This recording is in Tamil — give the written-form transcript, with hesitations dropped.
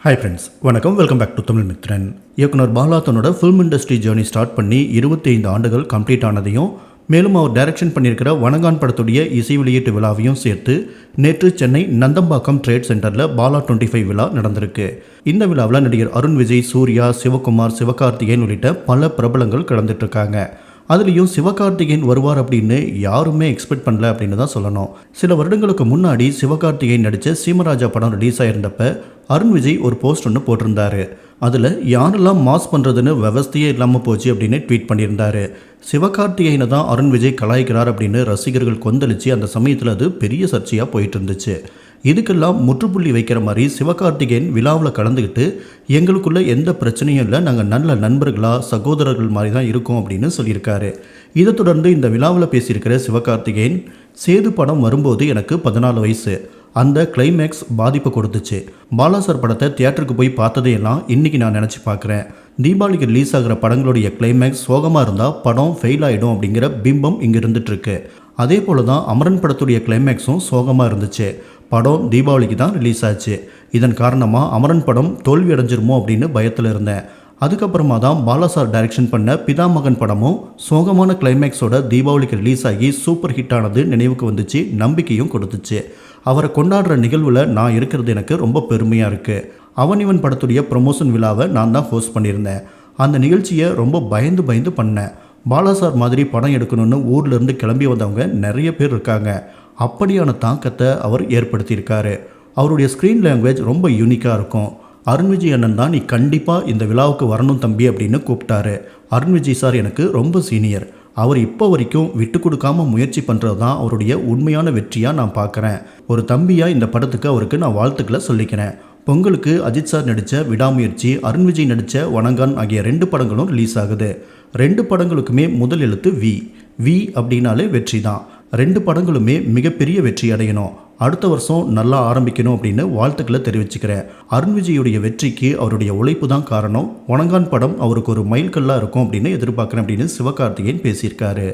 ஹாய் ஃப்ரெண்ட்ஸ், வணக்கம். Welcome back to Tamil Mithran. இயக்குனர் பாலா தன்னோட ஃபிலிம் இண்டஸ்ட்ரி ஜேர்னி ஸ்டார்ட் பண்ணி 25 ஆண்டுகள் கம்ப்ளீட் ஆனதையும், மேலும் அவர் டைரக்ஷன் பண்ணியிருக்கிற வணங்கான் படத்துடைய இசை வெளியீட்டு விழாவையும் சேர்த்து நேற்று சென்னை நந்தம்பாக்கம் ட்ரேட் சென்டரில் பாலா 25 விழா நடந்திருக்கு. இந்த விழாவில் நடிகர் அருண் விஜய், சூர்யா, சிவகுமார், சிவகார்த்திகேயன் உள்ளிட்ட பல பிரபலங்கள் கலந்துட்டு இருக்காங்க. அதுலேயும் சிவகார்த்திகேயன் வருவார் அப்படின்னு யாருமே எக்ஸ்பெக்ட் பண்ணல அப்படின்னு தான் சொல்லணும். சில வருடங்களுக்கு முன்னாடி சிவகார்த்திகேயன் நடித்த சீமராஜா படம் ரிலீஸ் ஆகியிருந்தப்ப அருண் விஜய் ஒரு போஸ்ட் ஒன்று போட்டிருந்தாரு. அதில் யாரெல்லாம் மாஸ் பண்ணுறதுன்னு விவஸ்தையே இல்லாமல் போச்சு அப்படின்னு ட்வீட் பண்ணியிருந்தாரு. சிவகார்த்திகேயனை தான் அருண் விஜய் கலாய்க்கிறார் அப்படின்னு ரசிகர்கள் கொந்தளிச்சு அந்த சமயத்தில் அது பெரிய சர்ச்சையாக போயிட்டு இருந்துச்சு. இதுக்கெல்லாம் முற்றுப்புள்ளி வைக்கிற மாதிரி சிவகார்த்திகேயன் விழாவில் கலந்துக்கிட்டு எங்களுக்குள்ள எந்த பிரச்சனையும் இல்லை, நாங்கள் நல்ல நண்பர்களாக சகோதரர்கள் மாதிரி தான் இருக்கோம் அப்படின்னு சொல்லியிருக்காரு. இதை தொடர்ந்து இந்த விழாவில் பேசியிருக்கிற சிவகார்த்திகேயன், சேது படம் வரும்போது எனக்கு 14 வயசு, அந்த கிளைமேக்ஸ் பாதிப்பு கொடுத்துச்சு. பாலா சார் படத்தை தியேட்டருக்கு போய் பார்த்ததையெல்லாம் இன்றைக்கி நான் நினச்சி பார்க்குறேன். தீபாவளிக்கு ரிலீஸ் ஆகிற படங்களுடைய கிளைமேக்ஸ் சோகமாக இருந்தால் படம் ஃபெயில் ஆகிடும் அப்படிங்கிற பிம்பம் இங்கே இருந்துகிட்ருக்கு. அதே போல் தான் அமரன் படத்துடைய கிளைமேக்ஸும் சோகமாக இருந்துச்சு. படம் தீபாவளிக்கு தான் ரிலீஸ் ஆச்சு. இதன் காரணமாக அமரன் படம் தோல்வி அடைஞ்சிருமோ அப்படின்னு பயத்தில் இருந்தேன். அதுக்கப்புறமா தான் பாலா சார் டைரக்ஷன் பண்ண பிதாமகன் படமும் சோகமான கிளைமேக்ஸோட தீபாவளிக்கு ரிலீஸ் ஆகி சூப்பர் ஹிட் ஆனது நினைவுக்கு வந்துச்சு, நம்பிக்கையும் கொடுத்துச்சு. அவரை கொண்டாடுற நிகழ்வில் நான் இருக்கிறது எனக்கு ரொம்ப பெருமையாக இருக்குது. அவன் இவன் படத்துடைய ப்ரொமோஷன் விழாவை நான் தான் ஹோஸ்ட் பண்ணியிருந்தேன். அந்த நிகழ்ச்சியை ரொம்ப பயந்து பண்ணேன். பாலா சார் மாதிரி படம் எடுக்கணும்னு ஊர்லேருந்து கிளம்பி வந்தவங்க நிறைய பேர் இருக்காங்க. அப்படியான தாக்கத்தை அவர் ஏற்படுத்தியிருக்காரு. அவருடைய ஸ்க்ரீன் லாங்குவேஜ் ரொம்ப யூனிக்காக இருக்கும். அருண் விஜய் அண்ணன் தான் நீ கண்டிப்பாக இந்த விழாவுக்கு வரணும் தம்பி அப்படின்னு கூப்பிட்டாரு. அருண் விஜய் சார் எனக்கு ரொம்ப சீனியர். அவர் இப்போ வரைக்கும் விட்டு கொடுக்காமல் முயற்சி பண்ணுறது தான் அவருடைய உண்மையான வெற்றியாக நான் பார்க்குறேன். ஒரு தம்பியாக இந்த படத்துக்கு அவருக்கு நான் வாழ்த்துக்களை சொல்லிக்கிறேன். பொங்கலுக்கு அஜித் சார் நடித்த விடாமுயற்சி, அருண் விஜய் நடித்த வணங்கான் ஆகிய 2 படங்களும் ரிலீஸ் ஆகுது. 2 படங்களுக்குமே முதல் எழுத்து வி அப்படின்னாலே வெற்றி தான். 2 படங்களுமே மிகப்பெரிய வெற்றி அடையணும், அடுத்த வருஷம் நல்லா ஆரம்பிக்கணும் அப்படின்னு வாழ்த்துக்களை தெரிவிச்சுக்கிறேன். அருண் விஜயுடைய வெற்றிக்கு அவருடைய உழைப்பு தான் காரணம். வணங்கான் படம் அவருக்கு ஒரு மைல்கல்லாக இருக்கும் அப்படின்னு எதிர்பார்க்குறேன் அப்படின்னு சிவகார்த்திகேயன் பேசியிருக்காரு.